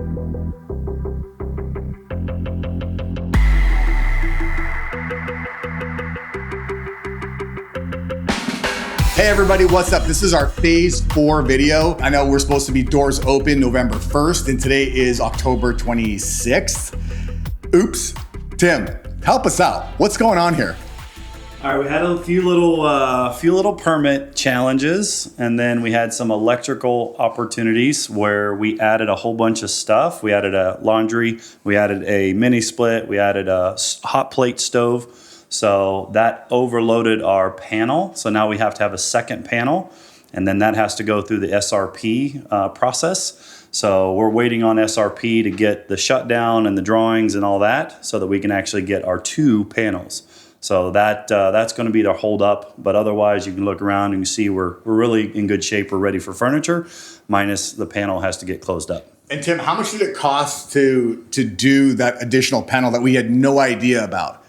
Hey everybody, what's up? This is our phase 4 video. I know we're supposed to be doors open November 1st and today is October 26th. Oops. Tim, help us out. What's going on here? All right, we had a few little permit challenges, and then we had some electrical opportunities where we added a whole bunch of stuff. We added a laundry, we added a mini split, we added a hot plate stove. So that overloaded our panel. So now we have to have a second panel, and then that has to go through the SRP process. So we're waiting on SRP to get the shutdown and the drawings and all that so that we can actually get our 2 panels. So that's going to be the hold up. But otherwise, you can look around and you see we're really in good shape. We're ready for furniture, minus the panel has to get closed up. And Tim, how much did it cost to do that additional panel that we had no idea about?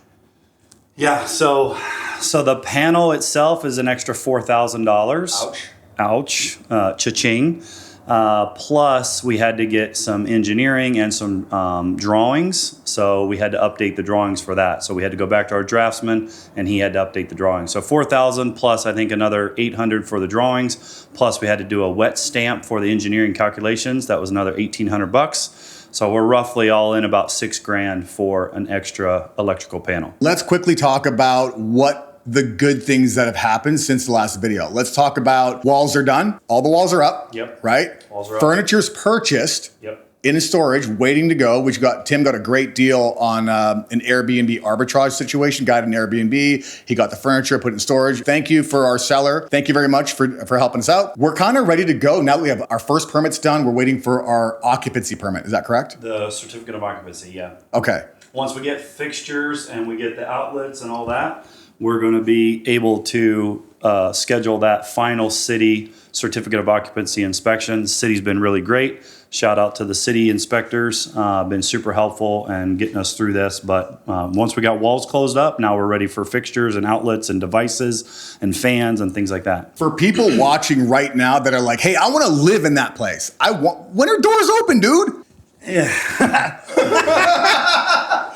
Yeah, so the panel itself is an extra $4,000. Ouch. Cha-ching. Plus, we had to get some engineering and some drawings. So we had to update the drawings for that. So we had to go back to our draftsman, and he had to update the drawings. So $4,000 plus, I think, another $800 for the drawings. Plus, we had to do a wet stamp for the engineering calculations. That was another $1,800. So we're roughly all in about $6,000 for an extra electrical panel. Let's quickly talk about what the good things that have happened since the last video. Let's talk about walls are done. All the walls are up. Yep. Right? Walls are up. Furniture's purchased. Yep. In storage, waiting to go, which Tim got a great deal on an Airbnb arbitrage situation, got an Airbnb, he got the furniture, put it in storage. Thank you for our seller. Thank you very much for helping us out. We're kind of ready to go. Now that we have our first permits done, we're waiting for our occupancy permit. Is that correct? The certificate of occupancy, yeah. Okay. Once we get fixtures and we get the outlets and all that, we're going to be able to schedule that final city certificate of occupancy inspection. The city's been really great. Shout out to the city inspectors, been super helpful and getting us through this. But once we got walls closed up, now we're ready for fixtures and outlets and devices and fans and things like that. For people watching right now that are like, hey, I want to live in that place. When are doors open, dude? Yeah.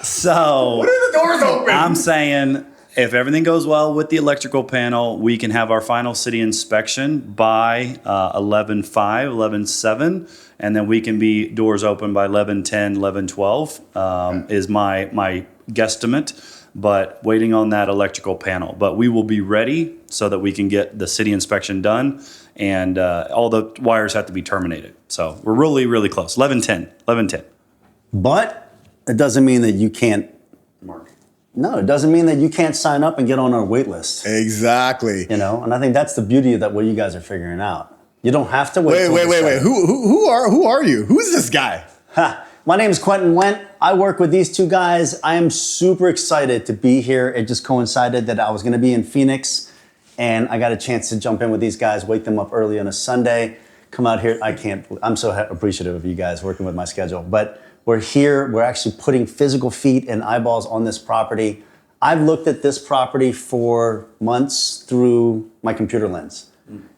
So when are the doors open? I'm saying, if everything goes well with the electrical panel, we can have our final city inspection by 11/5, 11/7, and then we can be doors open by 11/10, 11/12 is my guesstimate, but waiting on that electrical panel. But we will be ready so that we can get the city inspection done, and all the wires have to be terminated. So we're really, really close, 11/10, 11/10. But it doesn't mean that you can't. Mark. No, it doesn't mean that you can't sign up and get on our wait list. Exactly. You know, and I think that's the beauty of that, what you guys are figuring out. You don't have to wait. Wait. Who are you? Who's this guy? My name is Quentin Wendt. I work with these 2 guys. I am super excited to be here. It just coincided that I was going to be in Phoenix, and I got a chance to jump in with these guys, wake them up early on a Sunday, come out here. I'm so appreciative of you guys working with my schedule. But we're here. We're actually putting physical feet and eyeballs on this property. I've looked at this property for months through my computer lens.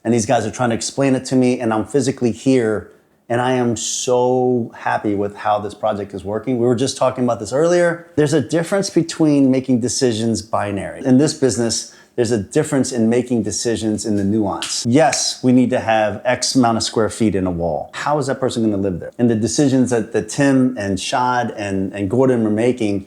And these guys are trying to explain it to me, and I'm physically here. And I am so happy with how this project is working. We were just talking about this earlier. There's a difference between making decisions binary. In this business, there's a difference in making decisions in the nuance. Yes, we need to have X amount of square feet in a wall. How is that person going to live there? And the decisions that Tim and Shad and Gordon are making,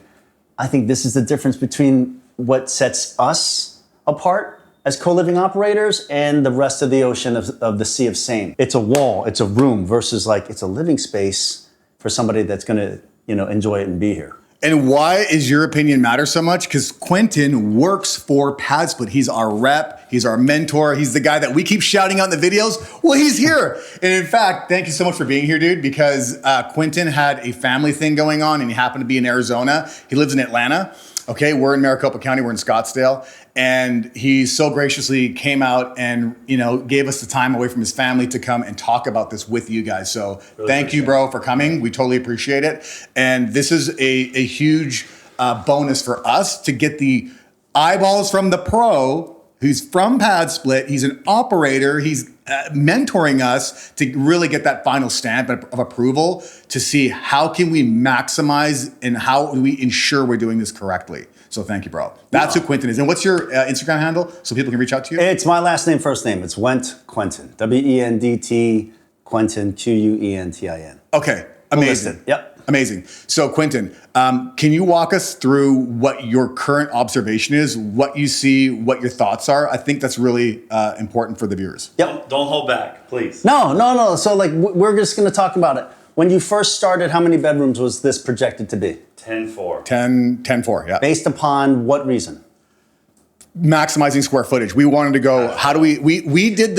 I think this is the difference between what sets us apart as co-living operators and the rest of the ocean of the sea of same. It's a wall, it's a room versus like it's a living space for somebody that's going to, enjoy it and be here. And why is your opinion matter so much? Because Quentin works for PadSplit. He's our rep. He's our mentor. He's the guy that we keep shouting out in the videos. Well, he's here. And in fact, thank you so much for being here, dude, because Quentin had a family thing going on and he happened to be in Arizona. He lives in Atlanta. Okay, we're in Maricopa County, we're in Scottsdale, and he so graciously came out and gave us the time away from his family to come and talk about this with you guys. So really thank you, bro, for coming. We totally appreciate it. And this is a huge bonus for us to get the eyeballs from the pro who's from PadSplit. He's an operator. He's mentoring us to really get that final stamp of approval to see how can we maximize and how do we ensure we're doing this correctly. So thank you, bro. That's who Quentin is. And what's your Instagram handle so people can reach out to you? It's my last name, first name. It's Wendt Quentin. Wendt Quentin, Quentin. Okay, amazing. Yep. Amazing. So Quentin, can you walk us through what your current observation is, what you see, what your thoughts are? I think that's really important for the viewers. Yep. Don't hold back, please. No. So like we're just going to talk about it. When you first started, how many bedrooms was this projected to be? 10-4. 10-4, yeah. Based upon what reason? Maximizing square footage. We wanted to go, how do we did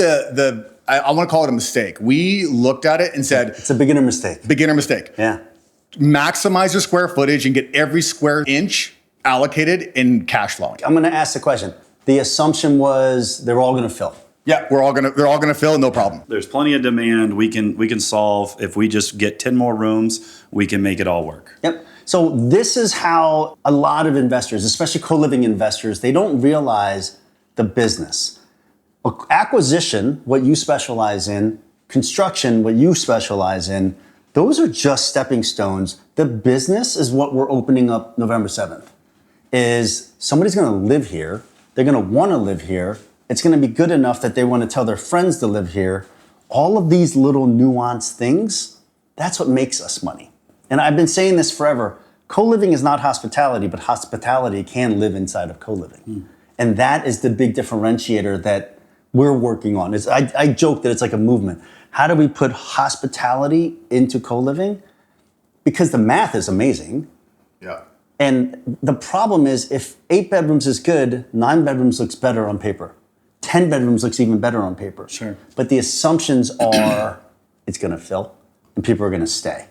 I want to call it a mistake. We looked at it and said, It's a beginner mistake. Beginner mistake. Yeah. Maximize your square footage and get every square inch allocated in cash flowing. I'm going to ask the question. The assumption was they're all going to fill. Yeah, they're all gonna fill, no problem. There's plenty of demand. We can solve. If we just get 10 more rooms, we can make it all work. Yep. So this is how a lot of investors, especially co-living investors, they don't realize the business. Acquisition, what you specialize in, construction, what you specialize in, those are just stepping stones. The business is what we're opening up November 7th. Is somebody's going to live here. They're going to want to live here. It's going to be good enough that they want to tell their friends to live here. All of these little nuanced things, that's what makes us money. And I've been saying this forever. Co-living is not hospitality, but hospitality can live inside of co-living. And that is the big differentiator that we're working on. I joke that it's like a movement. How do we put hospitality into co-living? Because the math is amazing. Yeah. And the problem is if 8 bedrooms is good, 9 bedrooms looks better on paper. 10 bedrooms looks even better on paper. Sure. But the assumptions are it's going to fill and people are going to stay.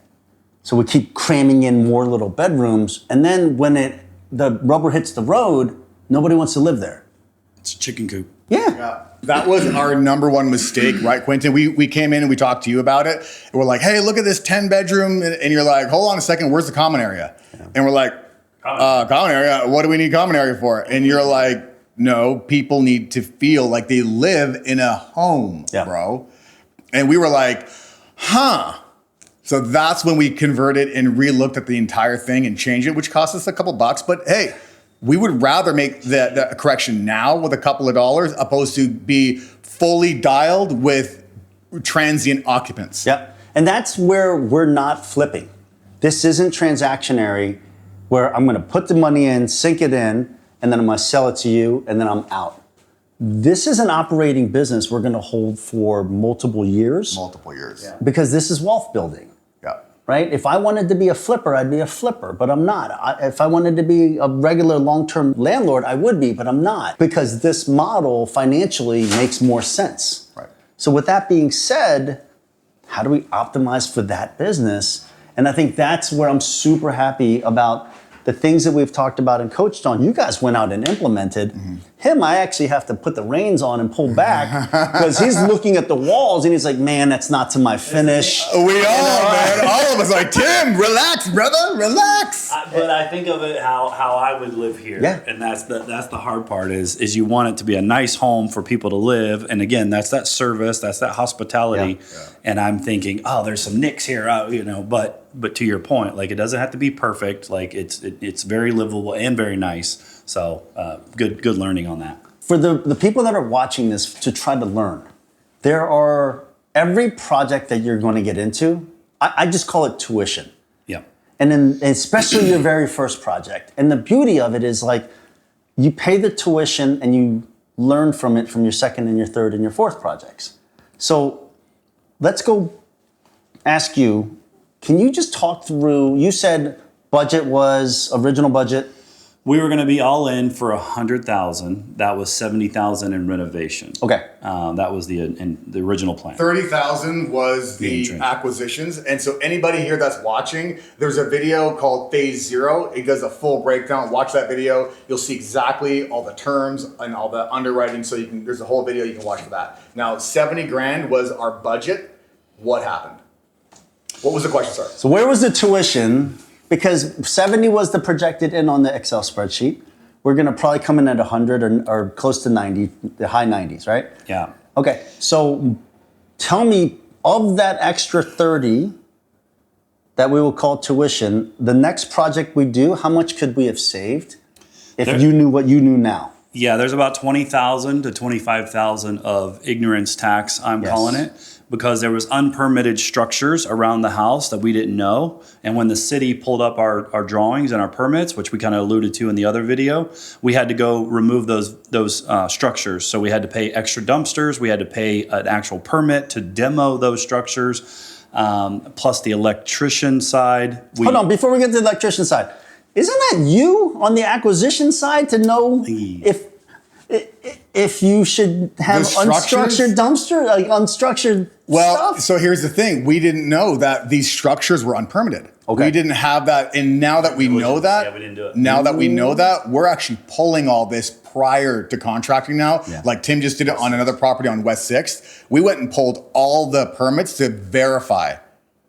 So we keep cramming in more little bedrooms. And then when the rubber hits the road, nobody wants to live there. It's a chicken coop. Yeah. That was our number one mistake, right, Quentin? We came in and we talked to you about it. And we're like, hey, look at this 10 bedroom. And you're like, hold on a second, where's the common area? Yeah. And we're like, common area? What do we need common area for? And you're like, no, people need to feel like they live in a home, bro. And we were like, huh. So that's when we converted and re-looked at the entire thing and changed it, which cost us a couple bucks. But hey, we would rather make the correction now with a couple of dollars opposed to be fully dialed with transient occupants. Yep. And that's where we're not flipping. This isn't transactionary where I'm going to put the money in, sink it in, and then I'm going to sell it to you, and then I'm out. This is an operating business we're going to hold for multiple years. Multiple years. Yeah. Because this is wealth building. Yeah. Right? If I wanted to be a flipper, I'd be a flipper, but I'm not. If I wanted to be a regular long-term landlord, I would be, but I'm not. Because this model financially makes more sense. Right. So with that being said, how do we optimize for that business? And I think that's where I'm super happy about the things that we've talked about and coached on. You guys went out and implemented. Mm-hmm. Him, I actually have to put the reins on and pull back because he's looking at the walls and he's like, man, that's not to my finish. We all, man. All of us like, Tim, relax, brother, relax. But I think of it how I would live here. Yeah. And that's the hard part is you want it to be a nice home for people to live. And again, that's that service, that's that hospitality. Yeah. And I'm thinking, oh, there's some nicks here, but to your point, like it doesn't have to be perfect. Like it's very livable and very nice. So good learning on that. For the people that are watching this to try to learn, there are every project that you're going to get into, I just call it tuition. Yeah. And then especially your very first project. And the beauty of it is like you pay the tuition and you learn from it from your second and your third and your fourth projects. So let's go ask you, can you just talk through, you said original budget? We were going to be all in for $100,000. That was $70,000 in renovation. Okay. That was the original plan. 30,000 was the acquisitions. And so anybody here that's watching, there's a video called Phase 0. It does a full breakdown. Watch that video. You'll see exactly all the terms and all the underwriting. So there's a whole video you can watch for that. Now, 70 grand was our budget. What happened? What was the question, sir? So where was the tuition? Because 70 was the projected in on the Excel spreadsheet. We're going to probably come in at 100 or close to 90, the high 90s, right? Yeah. Okay. So tell me, of that extra 30 that we will call tuition, the next project we do, how much could we have saved if you knew what you knew now? Yeah, there's about 20,000 to 25,000 of ignorance tax, I'm calling it, because there was unpermitted structures around the house that we didn't know. And when the city pulled up our drawings and our permits, which we kind of alluded to in the other video, we had to go remove those structures. So we had to pay extra dumpsters. We had to pay an actual permit to demo those structures, plus the electrician side. Hold on, before we get to the electrician side, isn't that you on the acquisition side to know if you should have unstructured dumpster, like unstructured stuff? So here's the thing. We didn't know that these structures were unpermitted. Okay. We didn't have that. And now that we know that, we didn't do it. Now that we know that, we're actually pulling all this prior to contracting now. Yeah. Like Tim just did it on another property on West 6th. We went and pulled all the permits to verify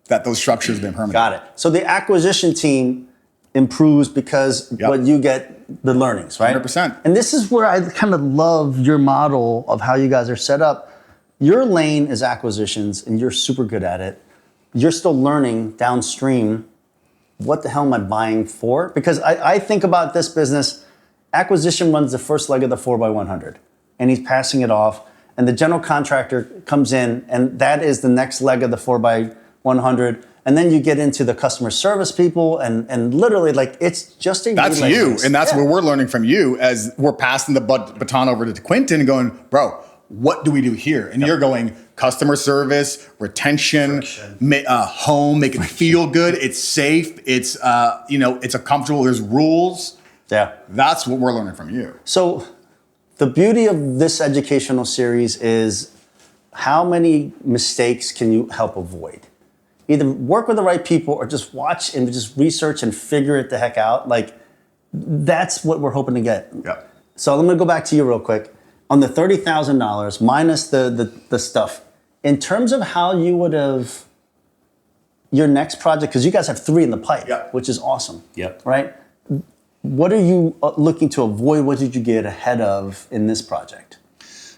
that those structures have been permitted. Got it. So the acquisition team improves because what you get the learnings, right? 100%. And this is where I kind of love your model of how you guys are set up. Your lane is acquisitions and you're super good at it. You're still learning downstream, what the hell am I buying for? Because I think about this business, acquisition runs the first leg of the 4x100 and he's passing it off and the general contractor comes in and that is the next leg of the 4x100. And then you get into the customer service people and literally like it's just a That's relay you. race. And that's where we're learning from you as we're passing the baton over to Quentin and going, bro, what do we do here? And you're going customer service, retention, home, make it feel good. It's safe. It's, it's a comfortable, there's rules. Yeah. That's what we're learning from you. So the beauty of this educational series is how many mistakes can you help avoid? Either work with the right people or just watch and just research and figure it the heck out. Like, that's what we're hoping to get. Yeah. So I'm gonna go back to you real quick. On the $30,000 minus the stuff, in terms of how you would have, your next project, because you guys have 3 in the pipe, which is awesome. Yep. Right? What are you looking to avoid? What did you get ahead of in this project?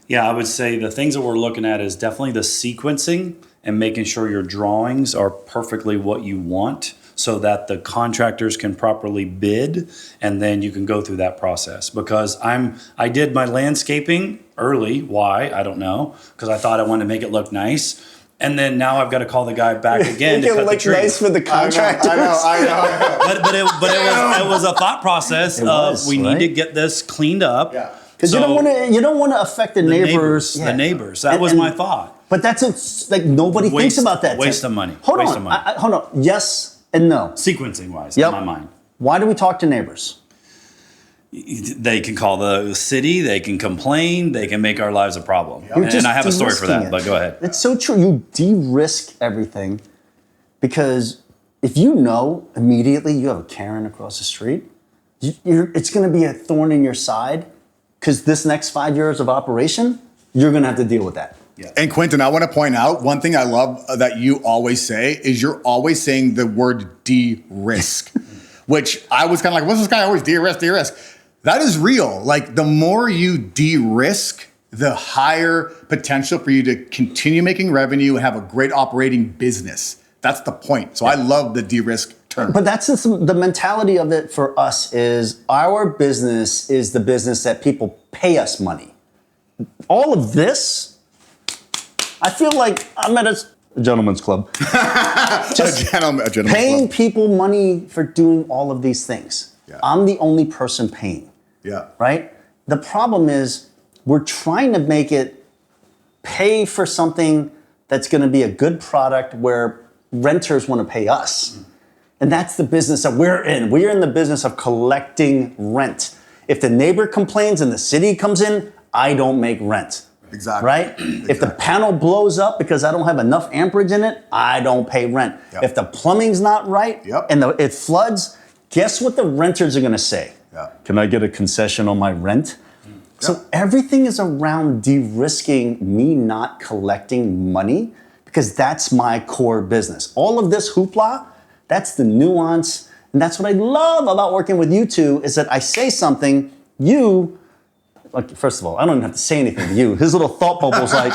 Yeah, I would say the things that we're looking at is definitely the sequencing and making sure your drawings are perfectly what you want so that the contractors can properly bid and then you can go through that process. Because I did my landscaping early. Why? I don't know. Because I thought I wanted to make it look nice. And then now I've got to call the guy back again to cut the tree. Nice for the contractors. I know. But it was a thought process we need to get this cleaned up. Yeah. Because you don't want to affect the neighbors. The neighbors. That was my thought. But that's like nobody thinks about that. Waste of money. Hold Waste on. of money. Hold on. Yes and no. Sequencing wise, in my mind. Why do we talk to neighbors? They can call the city, they can complain, they can make our lives a problem. You're And I have a story for that, de-risking it. but go ahead. It's so true. You de-risk everything because if you know immediately you have a Karen across the street, it's going to be a thorn in your side because this next 5 years of operation, you're going to have to deal with that. Yeah. And Quentin, I want to point out one thing I love that you always say is you're always saying the word de-risk, which I was kind of like, what's this guy always de-risk? That is real. Like the more you de-risk, the higher potential for you to continue making revenue and have a great operating business. That's the point. So I love the de-risk term. But that's just the mentality of it for us is our business is the business that people pay us money. All of this, I feel like I'm at a gentleman's club. Just a gentleman's paying club. people money for doing all of these things. Yeah. I'm the only person paying. Yeah. Right? The problem is we're trying to make it pay for something that's going to be a good product where renters want to pay us. And that's the business that we're in. We're in the business of collecting rent. If the neighbor complains and the city comes in, I don't make rent. Exactly. Right? Exactly. If the panel blows up because I don't have enough amperage in it, I don't pay rent. Yep. If the plumbing's not right and it floods, guess what the renters are going to say? Yeah. Can I get a concession on my rent? So everything is around de-risking me not collecting money because that's my core business. All of this hoopla, that's the nuance. And that's what I love about working with you two is that I say something, you like, first of all, I don't even have to say anything to you. His little thought bubble's like,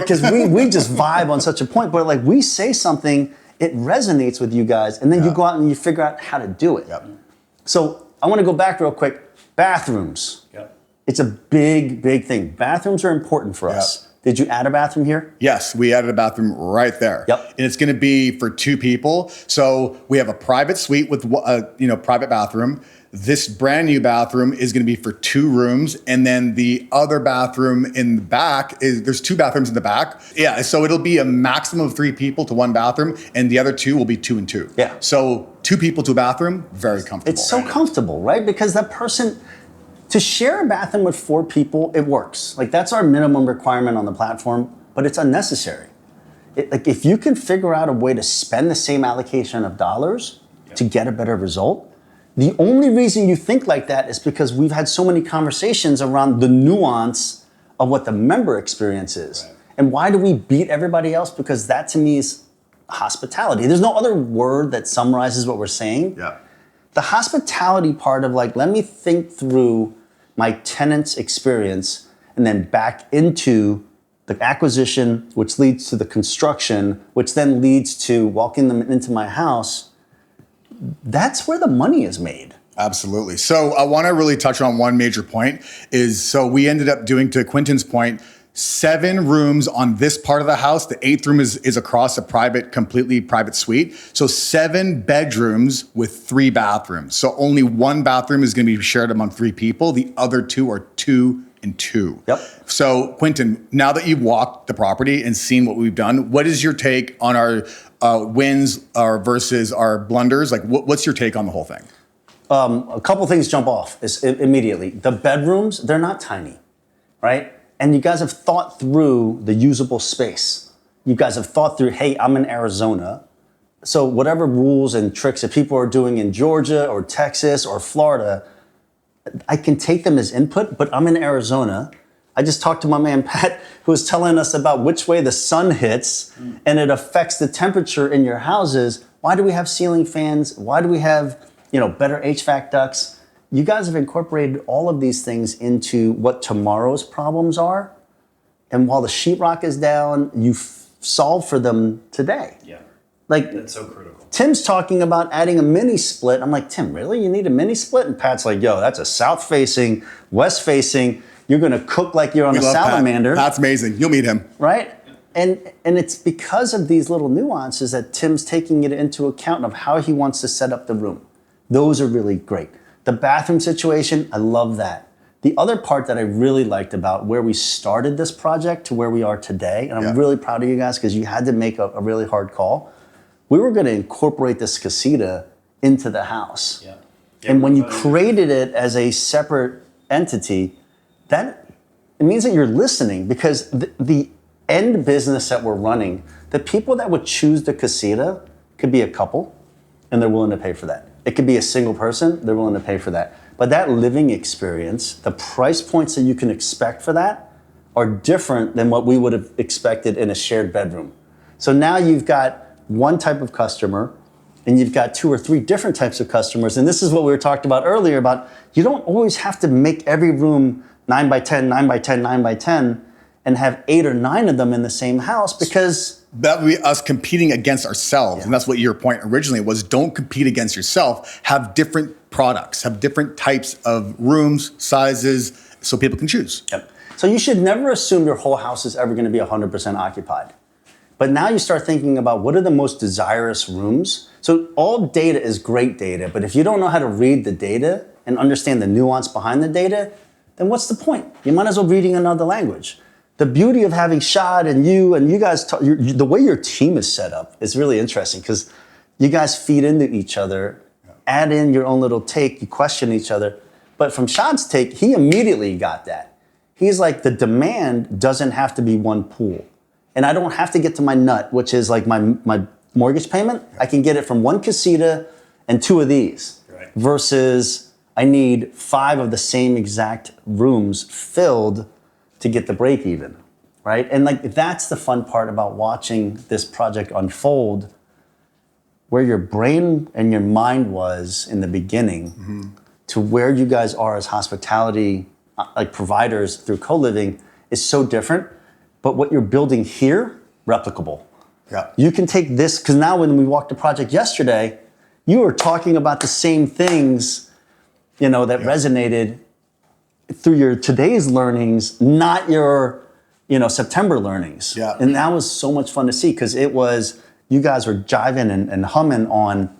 because we just vibe on such a point. But like we say something, it resonates with you guys, and then you go out and you figure out how to do it. Yep. So I want to go back real quick. Bathrooms. Yep. It's a big, big thing. Bathrooms are important for us. Did you add a bathroom here? Yes, we added a bathroom right there. Yep. And it's going to be for 2 people. So we have a private suite with private bathroom. This brand new bathroom is going to be for 2 rooms, and then the other bathroom in the back there's 2 bathrooms in the back. Yeah, so it'll be a maximum of 3 people to 1 bathroom, and the other 2 will be 2 and 2. Yeah. So 2 people to a bathroom, very comfortable. It's so comfortable, right? Because that person, to share a bathroom with 4 people, it works. Like that's our minimum requirement on the platform, but it's unnecessary. Like if you can figure out a way to spend the same allocation of dollars to get a better result, the only reason you think like that is because we've had so many conversations around the nuance of what the member experience is. Right. And why do we beat everybody else? Because that to me is hospitality. There's no other word that summarizes what we're saying. Yeah. The hospitality part of like, let me think through my tenant's experience and then back into the acquisition, which leads to the construction, which then leads to walking them into my house. That's where the money is made. Absolutely. So I want to really touch on one major point so we ended up doing, to Quentin's point, 7 rooms on this part of the house. The 8th room is across a completely private suite. So 7 bedrooms with 3 bathrooms. So only 1 bathroom is going to be shared among 3 people. The other 2 are 2 and 2. Yep. So Quentin, now that you've walked the property and seen what we've done, what is your take on our wins versus our blunders? Like, what's your take on the whole thing? A couple things jump off immediately. The bedrooms, they're not tiny, right? And you guys have thought through the usable space. You guys have thought through, hey, I'm in Arizona. So whatever rules and tricks that people are doing in Georgia or Texas or Florida, I can take them as input, but I'm in Arizona. I just talked to my man, Pat, who was telling us about which way the sun hits and it affects the temperature in your houses. Why do we have ceiling fans? Why do we have, better HVAC ducts? You guys have incorporated all of these things into what tomorrow's problems are. And while the sheetrock is down, you solve for them today. Yeah. Like, that's so critical. Tim's talking about adding a mini split. I'm like, Tim, really? You need a mini split? And Pat's like, yo, that's a south facing, west facing. You're going to cook like you're on a salamander. Pat. Pat's amazing. You'll meet him. Right? And it's because of these little nuances that Tim's taking it into account of how he wants to set up the room. Those are really great. The bathroom situation, I love that. The other part that I really liked about where we started this project to where we are today, and I'm really proud of you guys because you had to make a really hard call. We were going to incorporate this casita into the house. Yeah. And when you created it as a separate entity, it means that you're listening, because the end business that we're running, the people that would choose the casita could be a couple, and they're willing to pay for that. It could be a single person, they're willing to pay for that. But that living experience, the price points that you can expect for that are different than what we would have expected in a shared bedroom. So now you've got one type of customer, and you've got 2 or 3 different types of customers. And this is what we were talked about earlier about you don't always have to make every room 9 by 10, 9 by 10, 9 by 10, and have 8 or 9 of them in the same house, because that would be us competing against ourselves. And that's what your point originally was. Don't compete against yourself. Have different products, have different types of rooms, sizes, so people can choose. Yep. So you should never assume your whole house is ever going to be 100% occupied. But now you start thinking about what are the most desirous rooms. So all data is great data, but if you don't know how to read the data and understand the nuance behind the data, then what's the point? You might as well reading another language. The beauty of having Shad and you guys, the way your team is set up is really interesting, because you guys feed into each other, add in your own little take, you question each other. But from Shad's take, he immediately got that. He's like, the demand doesn't have to be one pool. And I don't have to get to my nut, which is like my mortgage payment. I can get it from 1 casita and 2 of these. Right. Versus I need 5 of the same exact rooms filled to get the break even, right? And like that's the fun part about watching this project unfold, where your brain and your mind was in the beginning to where you guys are as hospitality like providers through co-living is so different. But what you're building here, replicable. Yeah. You can take this, because now when we walked the project yesterday, you were talking about the same things, that resonated through your today's learnings, not your, September learnings. Yeah. And that was so much fun to see, because it was, you guys were jiving and humming on,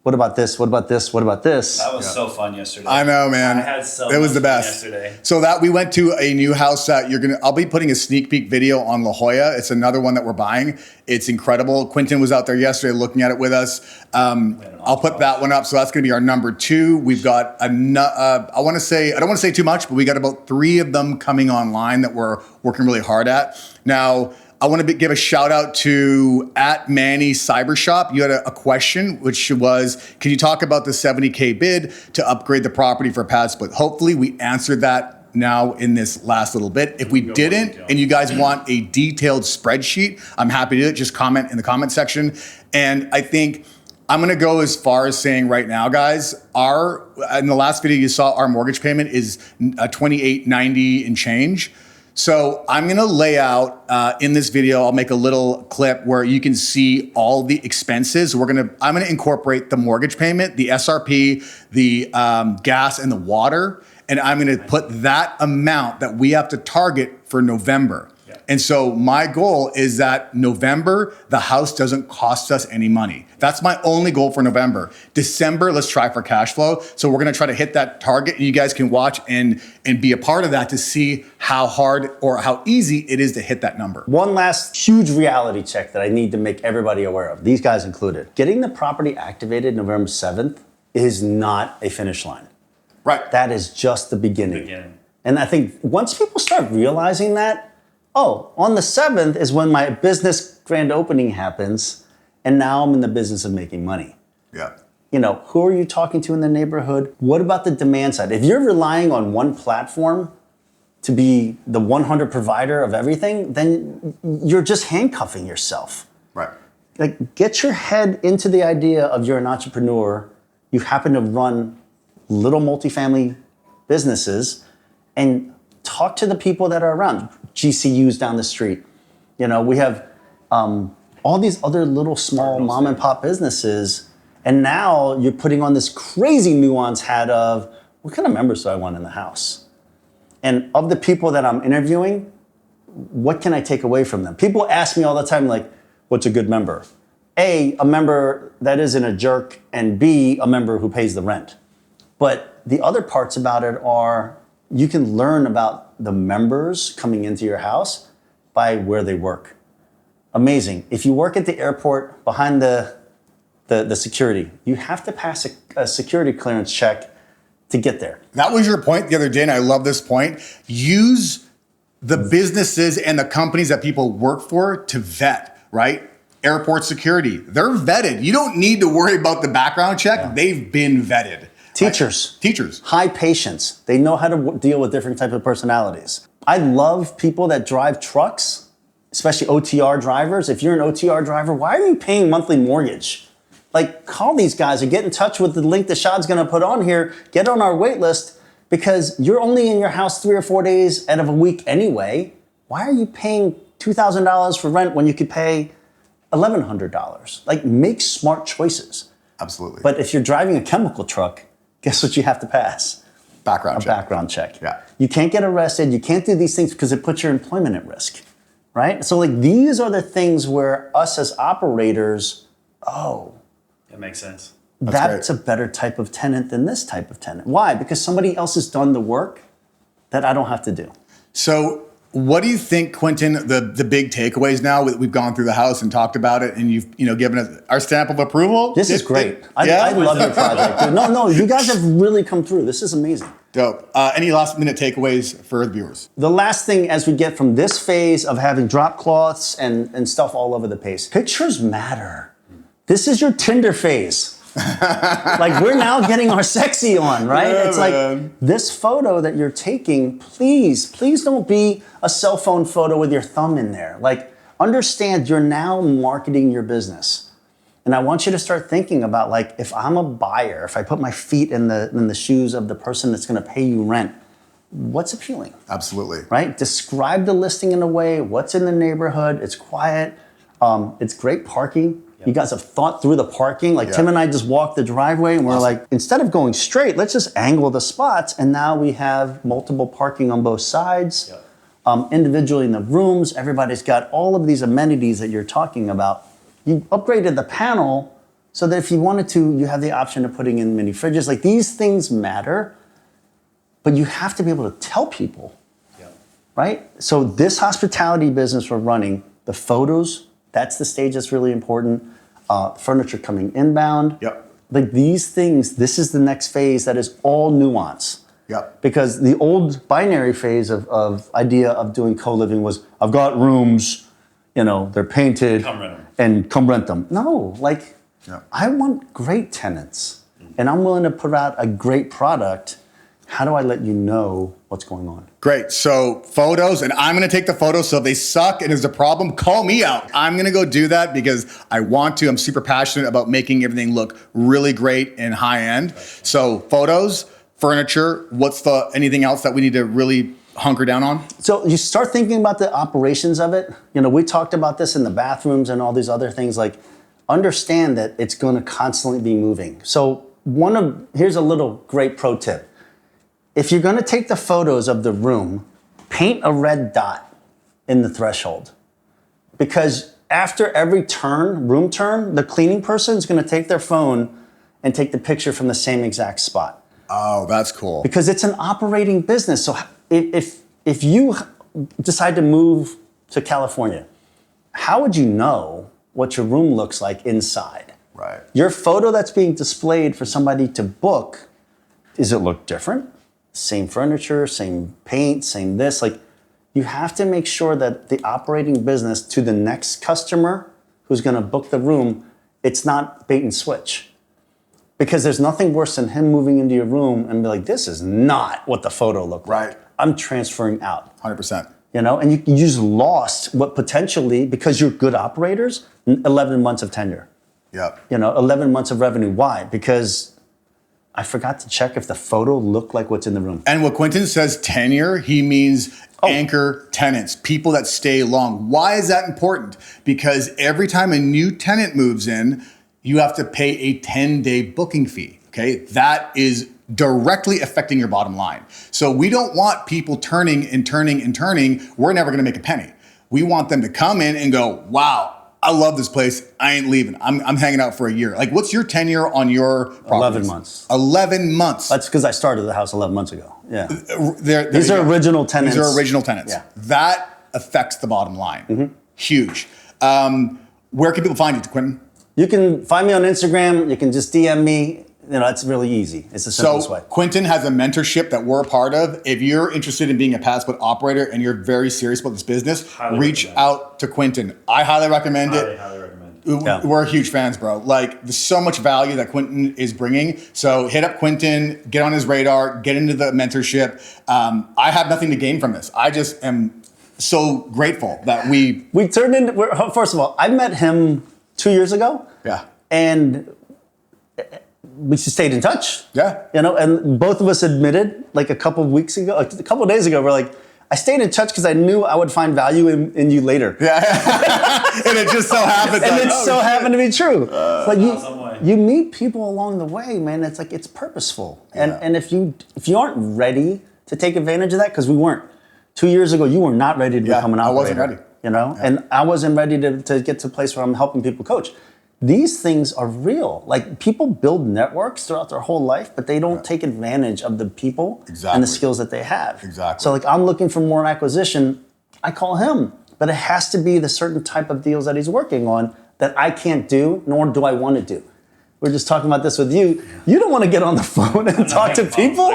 what about this? What about this? What about this? That was so fun yesterday. I know, man. I had so it was much the fun best. yesterday. So that we went to a new house that I'll be putting a sneak peek video on La Jolla. It's another one that we're buying. It's incredible. Quentin was out there yesterday looking at it with us. I'll put that one up. So that's going to be our number 2. We've got I don't want to say too much, but we got about 3 of them coming online that we're working really hard at. Now, I want to give a shout out to @Manny Cybershop. You had a question, which was, can you talk about the $70K bid to upgrade the property for PadSplit? Hopefully we answered that now in this last little bit. If we didn't, and you guys want a detailed spreadsheet, I'm happy to do it. Just comment in the comment section. And I think I'm going to go as far as saying right now, guys, in the last video you saw, our mortgage payment is $28.90 and change. So I'm going to lay out in this video, I'll make a little clip where you can see all the expenses. I'm going to incorporate the mortgage payment, the SRP, the gas and the water, and I'm going to put that amount that we have to target for November. And so my goal is that November, the house doesn't cost us any money. That's my only goal for November. December, let's try for cash flow. So we're gonna try to hit that target, and you guys can watch and be a part of that to see how hard or how easy it is to hit that number. One last huge reality check that I need to make everybody aware of, these guys included. Getting the property activated November 7th is not a finish line. Right. That is just the beginning. And I think once people start realizing that, on the 7th is when my business grand opening happens, and now I'm in the business of making money. Yeah. Who are you talking to in the neighborhood? What about the demand side? If you're relying on one platform to be the 100 provider of everything, then you're just handcuffing yourself. Right. Like, get your head into the idea of you're an entrepreneur, you happen to run little multifamily businesses, and talk to the people that are around. GCUs down the street. We have all these other little small mom and pop businesses. And now you're putting on this crazy nuance hat of, what kind of members do I want in the house? And of the people that I'm interviewing, what can I take away from them? People ask me all the time, like, what's a good member? A member that isn't a jerk, and B, a member who pays the rent. But the other parts about it are, you can learn about the members coming into your house by where they work. Amazing. If you work at the airport behind the security, you have to pass a security clearance check to get there. That was your point the other day, and I love this point. Use the businesses and the companies that people work for to vet, right? Airport security, they're vetted. You don't need to worry about the background check. Yeah. They've been vetted. Teachers. High patience. They know how to deal with different types of personalities. I love people that drive trucks, especially OTR drivers. If you're an OTR driver, why are you paying monthly mortgage? Like, call these guys or get in touch with the link that Shad's gonna put on here. Get on our wait list, because you're only in your house 3 or 4 days out of a week anyway. Why are you paying $2,000 for rent when you could pay $1,100? Like, make smart choices. Absolutely. But if you're driving a chemical truck, guess what you have to pass? Background check. Yeah. You can't get arrested. You can't do these things because it puts your employment at risk, right? So these are the things where us as operators, that makes sense. That's a better type of tenant than this type of tenant. Why? Because somebody else has done the work that I don't have to do. So what do you think, Quentin, the big takeaways now that we've gone through the house and talked about it, and you've given us our stamp of approval? This is great. I love your project. Dude. No, you guys have really come through. This is amazing. Dope. Any last minute takeaways for the viewers? The last thing, as we get from this phase of having drop cloths and stuff all over the place, pictures matter. This is your Tinder phase. Like, we're now getting our sexy on, right? Yeah, it's man. like, this photo that you're taking, please don't be a cell phone photo with your thumb in there. Like, understand you're now marketing your business. And I want you to start thinking about, like, if I'm a buyer, if I put my feet in the shoes of the person that's going to pay you rent, what's appealing? Absolutely. Right? Describe the listing in a way, what's in the neighborhood, it's quiet, it's great parking. Yep. You guys have thought through the parking. Like Tim and I just walked the driveway and we're like, instead of going straight, let's just angle the spots. And now we have multiple parking on both sides. Yep. Individually in the rooms, everybody's got all of these amenities that you're talking about. You upgraded the panel so that if you wanted to, you have the option of putting in mini fridges. Like, these things matter, but you have to be able to tell people, right? So this hospitality business we're running, the photos, that's the stage that's really important. Furniture coming inbound. Yep. Like, these things, this is the next phase that is all nuance. Yep. Because the old binary phase of idea of doing co-living was, I've got rooms, you know, they're painted. Come rent them. And come rent them. No, like, I want great tenants. And I'm willing to put out a great product. How do I let you know what's going on? Great. So photos, and I'm going to take the photos. So if they suck and there's a problem, call me out. I'm going to go do that because I want to. I'm super passionate about making everything look really great and high end. So photos, furniture, anything else that we need to really hunker down on? So you start thinking about the operations of it. You know, we talked about this in the bathrooms and all these other things. Like, understand that it's going to constantly be moving. So here's a little great pro tip. If you're going to take the photos of the room, paint a red dot in the threshold. Because after every room turn, the cleaning person is going to take their phone and take the picture from the same exact spot. Oh, that's cool. Because it's an operating business. So if you decide to move to California, how would you know what your room looks like inside? Right. Your photo that's being displayed for somebody to book, does it look different? Same furniture, same paint, same this. Like, you have to make sure that the operating business to the next customer who's going to book the room, it's not bait and switch. Because there's nothing worse than him moving into your room and be like, this is not what the photo looked like. I'm transferring out. 100%. You know, and you just lost what potentially, because you're good operators, 11 months of tenure. Yep. You know, 11 months of revenue. Why? Because I forgot to check if the photo looked like what's in the room. And when Quentin says tenure, he means anchor tenants, people that stay long. Why is that important? Because every time a new tenant moves in, you have to pay a 10-day booking fee, okay? That is directly affecting your bottom line. So we don't want people turning and turning and turning. We're never gonna make a penny. We want them to come in and go, wow, I love this place. I ain't leaving. I'm hanging out for a year. Like, what's your tenure on your properties? 11 months. 11 months. That's because I started the house 11 months ago. Yeah. These are original tenants. These are original tenants. Yeah. That affects the bottom line. Huge. Where can people find you, Quentin? You can find me on Instagram. You can just DM me. You know, it's really easy. It's the simplest way. Quentin has a mentorship that we're a part of. If you're interested in being a PadSplit operator and you're very serious about this business, reach out to Quentin. I highly recommend it. Highly recommend it. Yeah. We're huge fans, bro. Like, there's so much value that Quentin is bringing. So hit up Quentin, get on his radar, get into the mentorship. I have nothing to gain from this. I just am so grateful that we turned into. First of all, I met him 2 years ago. Yeah. And we stayed in touch. Yeah. You know, and both of us admitted, like, a couple of days ago, we're like, I stayed in touch because I knew I would find value in you later. Yeah. And it just so happens. And it so happened to be true. But you meet people along the way, man. It's like, it's purposeful. And if you aren't ready to take advantage of that, because we weren't. 2 years ago, you were not ready to become an operator. I wasn't ready. You know? Yeah. And I wasn't ready to get to a place where I'm helping people coach. These things are real. Like, people build networks throughout their whole life, but they don't take advantage of the people and the skills that they have. Exactly. So, like, I'm looking for more acquisition. I call him, but it has to be the certain type of deals that he's working on that I can't do, nor do I want to do. We're just talking about this with you. You don't want to get on the phone and talk to people.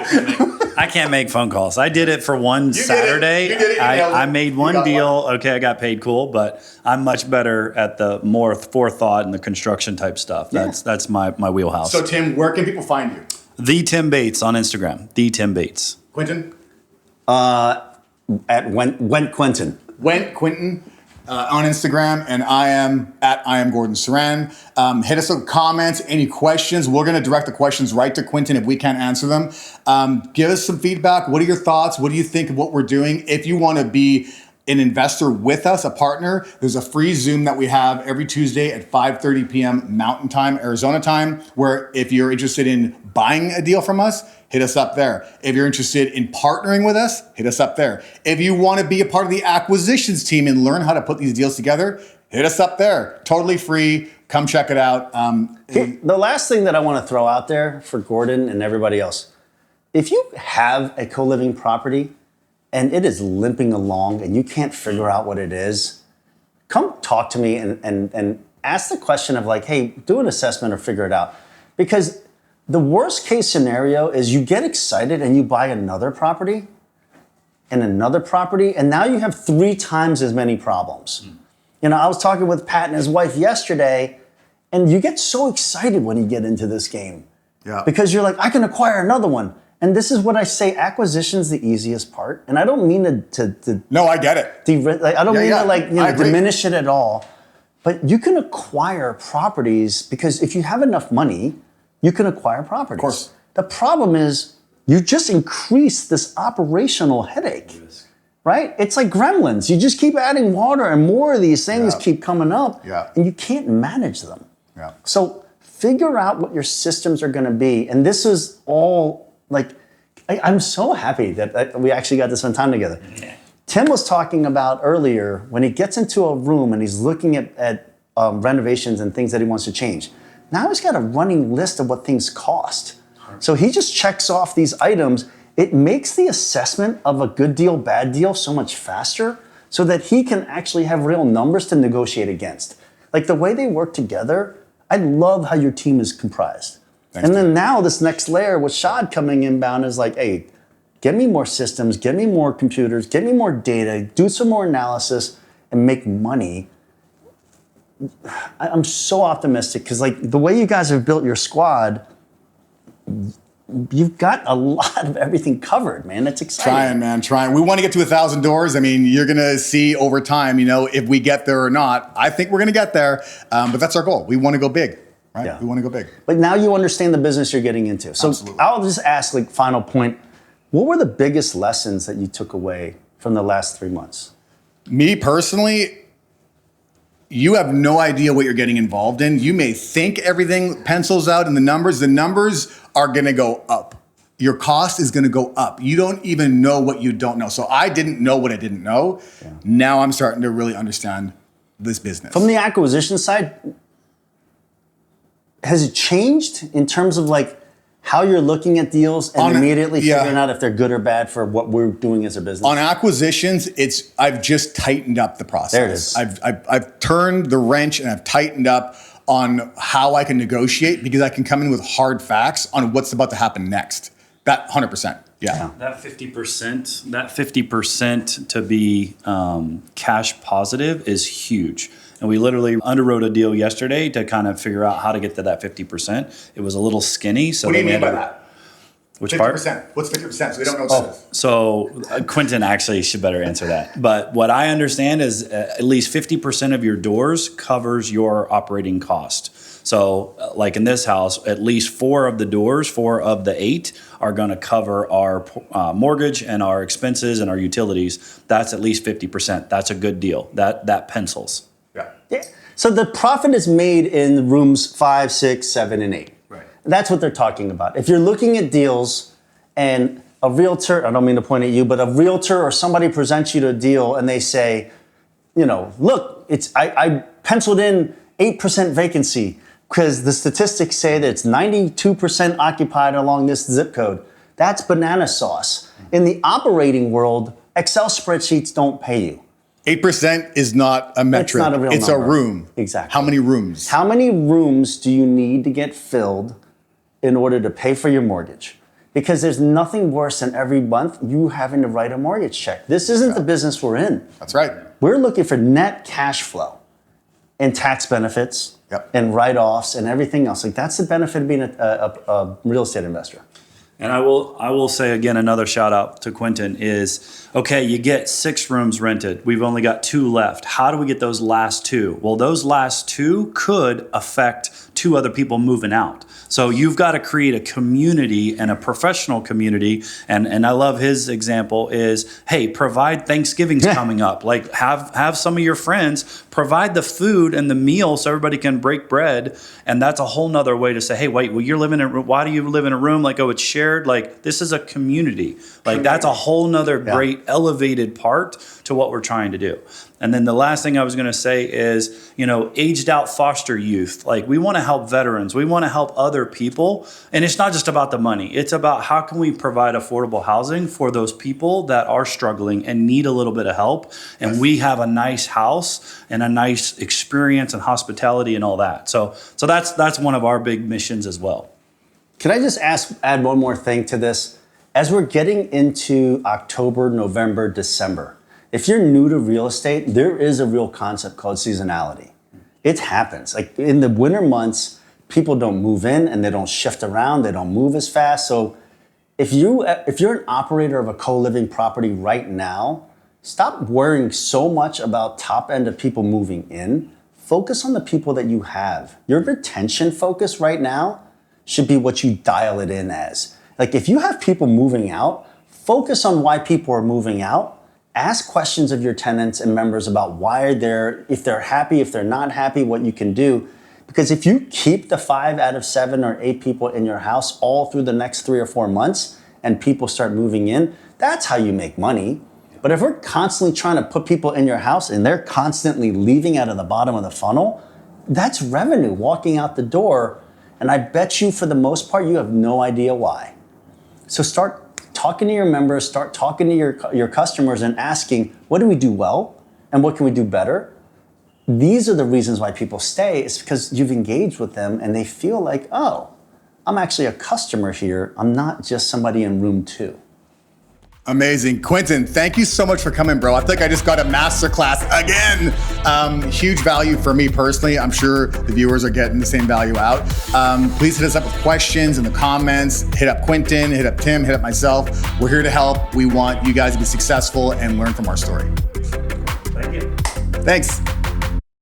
I can't make phone calls. I did it for one Saturday. You did it. I made one deal. One. Okay, I got paid cool, but I'm much better at the more forethought and the construction type stuff. That's my wheelhouse. So Tim, where can people find you? The Tim Bates on Instagram. The Tim Bates. Quentin? At Wendt Quentin. Wendt Quentin. on Instagram, and I am Gordon Sran. Hit us with comments, any questions. We're going to direct the questions right to Quentin if we can't answer them. Give us some feedback. What are your thoughts? What do you think of what we're doing? If you want to be an investor with us, a partner, there's a free Zoom that we have every Tuesday at 5:30 p.m. Mountain Time, Arizona time, where if you're interested in buying a deal from us, hit us up there. If you're interested in partnering with us, hit us up there. If you want to be a part of the acquisitions team and learn how to put these deals together, hit us up there. Totally free. Come check it out. The last thing that I want to throw out there for Gordon and everybody else, if you have a co-living property and it is limping along and you can't figure out what it is, come talk to me and ask the question of like, hey, do an assessment or figure it out. Because the worst case scenario is you get excited and you buy another property and another property, and now you have 3 times as many problems. You know, I was talking with Pat and his wife yesterday, and you get so excited when you get into this game. Yeah. Because you're like, I can acquire another one. And this is what I say, acquisition's the easiest part. And I don't mean to No, I get it. I don't mean to I agree. diminish it at all. But you can acquire properties because if you have enough money, you can acquire properties. Of course. The problem is you just increase this operational headache, right? It's like gremlins. You just keep adding water and more of these things keep coming up and you can't manage them. Yeah. So figure out what your systems are going to be. And this is all like, I'm so happy that we actually got to spend time together. Yeah. Tim was talking about earlier when he gets into a room and he's looking at renovations and things that he wants to change. Now he's got a running list of what things cost. So he just checks off these items. It makes the assessment of a good deal, bad deal so much faster so that he can actually have real numbers to negotiate against. Like the way they work together, I love how your team is comprised. Thanks, and then now this next layer with Shad coming inbound is like, hey, get me more systems, get me more computers, get me more data, do some more analysis and make money. I'm so optimistic because like the way you guys have built your squad, you've got a lot of everything covered, man. It's exciting. Trying. We want to get to 1,000 doors. I mean, you're going to see over time, you know, if we get there or not. I think we're going to get there, but that's our goal. We want to go big, right? Yeah. We want to go big. But now you understand the business you're getting into. So Absolutely. I'll just ask, like, final point. What were the biggest lessons that you took away from the last 3 months? Me personally, you have no idea what you're getting involved in. You may think everything pencils out in the numbers. The numbers are going to go up. Your cost is going to go up. You don't even know what you don't know. So I didn't know what I didn't know. Yeah. Now I'm starting to really understand this business. From the acquisition side, has it changed in terms of like how you're looking at deals and immediately figuring out if they're good or bad for what we're doing as a business? On acquisitions, I've just tightened up the process. There it is. I've turned the wrench and I've tightened up on how I can negotiate because I can come in with hard facts on what's about to happen next. That 100%. Yeah. That 50% to be cash positive is huge. And we literally underwrote a deal yesterday to kind of figure out how to get to that 50%. It was a little skinny. So what do you mean by that? Which 50%. part? What's 50%? So we don't know what that is. So Quentin actually should better answer that. But what I understand is at least 50% of your doors covers your operating cost. So like in this house, at least 4 of the doors, 4 of the 8 are going to cover our mortgage and our expenses and our utilities. That's at least 50%. That's a good deal. That pencils. Yeah. So the profit is made in rooms 5, 6, 7, and 8. Right. That's what they're talking about. If you're looking at deals and a realtor, I don't mean to point at you, but a realtor or somebody presents you to a deal and they say, you know, look, I penciled in 8% vacancy because the statistics say that it's 92% occupied along this zip code. That's banana sauce. In the operating world, Excel spreadsheets don't pay you. 8% is not a metric. It's not a real It's number. a room. Exactly. How many rooms? How many rooms do you need to get filled in order to pay for your mortgage? Because there's nothing worse than every month you having to write a mortgage check. This isn't the business we're in. That's right. We're looking for net cash flow and tax benefits and write-offs and everything else. Like that's the benefit of being a real estate investor. And I will say again, another shout out to Quentin is, okay, you get 6 rooms rented. We've only got 2 left. How do we get those last 2? Well, those last 2 could affect 2 other people moving out. So you've got to create a community and a professional community. And I love his example is, hey, provide Thanksgiving's coming up. Like have some of your friends provide the food and the meal so everybody can break bread. And that's a whole nother way to say, hey, wait, well, why do you live in a room? Like, oh, it's shared. Like, this is a community. Like, that's a whole nother great elevated part to what we're trying to do. And then the last thing I was going to say is, aged out foster youth. Like, we want to help veterans. We want to help other people. And it's not just about the money. It's about how can we provide affordable housing for those people that are struggling and need a little bit of help. And we have a nice house and a nice experience and hospitality and all that. So that's one of our big missions as well. Can I just add one more thing to this? As we're getting into October, November, December, if you're new to real estate, there is a real concept called seasonality. It happens. Like in the winter months, people don't move in and they don't shift around. They don't move as fast. So if you're an operator of a co-living property right now, stop worrying so much about top end of people moving in. Focus on the people that you have. Your retention focus right now should be what you dial it in as. Like if you have people moving out, focus on why people are moving out. Ask questions of your tenants and members about why if they're happy, if they're not happy, what you can do. Because if you keep the 5 out of 7 or 8 people in your house all through the next 3 or 4 months and people start moving in, that's how you make money. But if we're constantly trying to put people in your house and they're constantly leaving out of the bottom of the funnel, that's revenue walking out the door. And I bet you for the most part, you have no idea why. So start talking to your members, start talking to your customers and asking, what do we do well and what can we do better? These are the reasons why people stay. It's because you've engaged with them and they feel like, oh, I'm actually a customer here. I'm not just somebody in room 2. Amazing. Quentin, thank you so much for coming, bro. I think I just got a masterclass again. Huge value for me personally. I'm sure the viewers are getting the same value out. Please hit us up with questions in the comments. Hit up Quentin, hit up Tim, hit up myself. We're here to help. We want you guys to be successful and learn from our story. Thank you. Thanks.